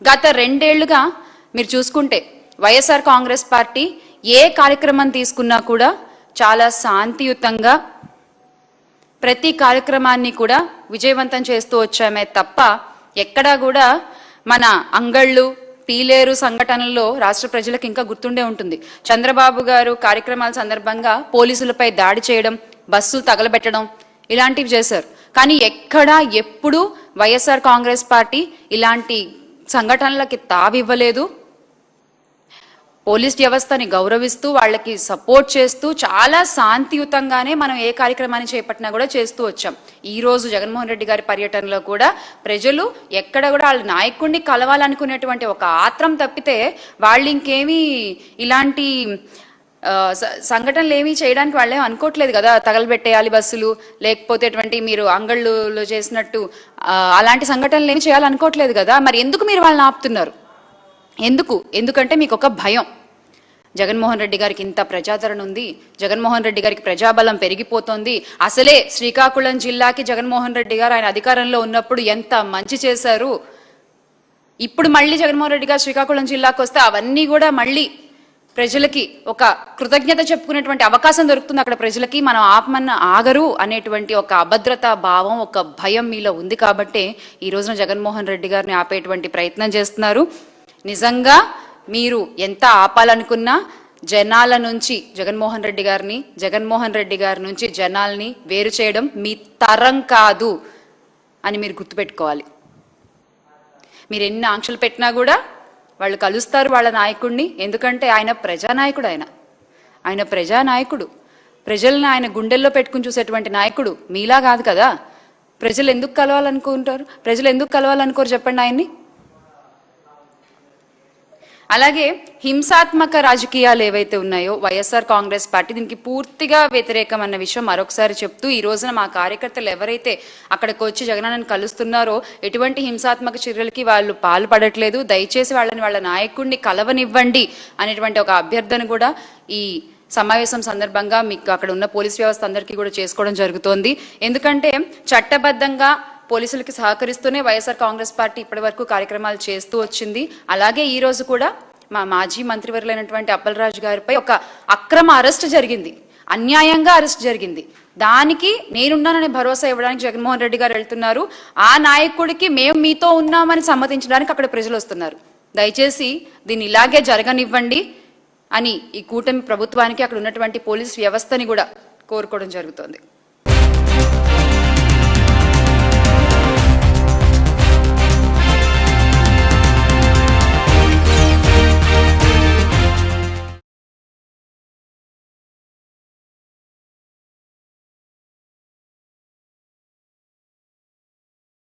గత 2 ఏళ్లుగా మీరు చూసుకుంటే వైఎస్ఆర్ కాంగ్రెస్ పార్టీ ఏ కార్యక్రమం తీసుకున్నా కూడా చాలా శాంతియుతంగా ప్రతి కార్యక్రమాన్ని కూడా విజయవంతం చేస్తూ వచ్చామే తప్ప ఎక్కడా కూడా మన అంగళ్ళు పీలేరు సంఘటనల్లో రాష్ట్ర ప్రజలకు ఇంకా గుర్తుండే ఉంటుంది. చంద్రబాబు గారు కార్యక్రమాల సందర్భంగా పోలీసులపై దాడి చేయడం, బస్సులు తగలబెట్టడం ఇలాంటివి చేశారు. కానీ ఎక్కడా ఎప్పుడు వైఎస్ఆర్ కాంగ్రెస్ పార్టీ ఇలాంటి సంఘటనలకి తావివ్వలేదు. పోలీస్ వ్యవస్థని గౌరవిస్తూ వాళ్ళకి సపోర్ట్ చేస్తూ చాలా శాంతియుతంగానే మనం ఏ కార్యక్రమాన్ని చేపట్టినా కూడా చేస్తూ వచ్చాం. ఈ రోజు జగన్మోహన్ రెడ్డి గారి పర్యటనలో కూడా ప్రజలు ఎక్కడ కూడా వాళ్ళ నాయకుడిని కలవాలనుకునేటువంటి ఒక ఆత్రం తప్పితే వాళ్ళు ఇంకేమీ ఇలాంటి సంఘటనలు ఏమీ చేయడానికి వాళ్ళేం అనుకోవట్లేదు కదా. తగలబెట్టేయాలి బస్సులు, లేకపోతే మీరు అంగళ్ళులో చేసినట్టు అలాంటి సంఘటనలు ఏమి చేయాలనుకోవట్లేదు కదా. మరి ఎందుకు మీరు వాళ్ళని ఆపుతున్నారు? ఎందుకంటే మీకు ఒక భయం. జగన్మోహన్ రెడ్డి గారికి ఇంత ప్రజాదరణ ఉంది, జగన్మోహన్ రెడ్డి గారికి ప్రజాబలం పెరిగిపోతుంది. అసలే శ్రీకాకుళం జిల్లాకి జగన్మోహన్ రెడ్డి గారు ఆయన అధికారంలో ఉన్నప్పుడు ఎంత మంచి చేశారు. ఇప్పుడు మళ్ళీ జగన్మోహన్ రెడ్డి గారు శ్రీకాకుళం జిల్లాకు వస్తే అవన్నీ కూడా మళ్ళీ ప్రజలకి ఒక కృతజ్ఞత చెప్పుకునేటువంటి అవకాశం దొరుకుతుంది. అక్కడ ప్రజలకి మనం ఆపమన్న ఆగరు అనేటువంటి ఒక అభద్రతా భావం, ఒక భయం మీలో ఉంది. కాబట్టి ఈ రోజున జగన్మోహన్ రెడ్డి గారిని ఆపేటువంటి ప్రయత్నం చేస్తున్నారు. నిజంగా మీరు ఎంత ఆపాలనుకున్నా జనాల నుంచి జగన్మోహన్ రెడ్డి గారి నుంచి జనాల్ని వేరు చేయడం మీ తరం కాదు అని మీరు గుర్తుపెట్టుకోవాలి. మీరు ఎన్ని ఆంక్షలు పెట్టినా కూడా వాళ్ళు కలుస్తారు వాళ్ళ నాయకుడిని. ఎందుకంటే ఆయన ప్రజానాయకుడు. ఆయన ప్రజానాయకుడు. ప్రజల్ని ఆయన గుండెల్లో పెట్టుకుని చూసేటువంటి నాయకుడు. మీలా కాదు కదా. ప్రజలు ఎందుకు కలవాలనుకోరు చెప్పండి ఆయన్ని. అలాగే హింసాత్మక రాజకీయాలు ఏవైతే ఉన్నాయో వైఎస్ఆర్ కాంగ్రెస్ పార్టీ దీనికి పూర్తిగా వ్యతిరేకం అన్న విషయం మరొకసారి చెప్తూ, ఈ రోజున మా కార్యకర్తలు ఎవరైతే అక్కడికి వచ్చి జగనన్నని కలుస్తున్నారో ఎటువంటి హింసాత్మక చర్యలకి వాళ్ళు పాల్పడట్లేదు. దయచేసి వాళ్ళ నాయకుడిని కలవనివ్వండి అనేటువంటి ఒక అభ్యర్థన కూడా ఈ సమావేశం సందర్భంగా మీకు అక్కడ ఉన్న పోలీస్ వ్యవస్థ అందరికీ కూడా చేసుకోవడం జరుగుతోంది. ఎందుకంటే చట్టబద్ధంగా పోలీసులకి సహకరిస్తూనే వైఎస్ఆర్ కాంగ్రెస్ పార్టీ ఇప్పటి వరకు కార్యక్రమాలు చేస్తూ వచ్చింది. అలాగే ఈ రోజు కూడా మా మాజీ మంత్రివర్యులైనటువంటి అప్పలరాజు గారిపై ఒక అక్రమ అరెస్ట్ జరిగింది, అన్యాయంగా అరెస్ట్ జరిగింది. దానికి నేనున్నానని భరోసా ఇవ్వడానికి జగన్మోహన్ రెడ్డి గారు వెళ్తున్నారు. ఆ నాయకుడికి మేము మీతో ఉన్నామని సమ్మతించడానికి అక్కడ ప్రజలు వస్తున్నారు. దయచేసి దీన్ని ఇలాగే జరగనివ్వండి అని ఈ కూటమి ప్రభుత్వానికి అక్కడ ఉన్నటువంటి పోలీస్ వ్యవస్థని కూడా కోరుకోవడం జరుగుతోంది.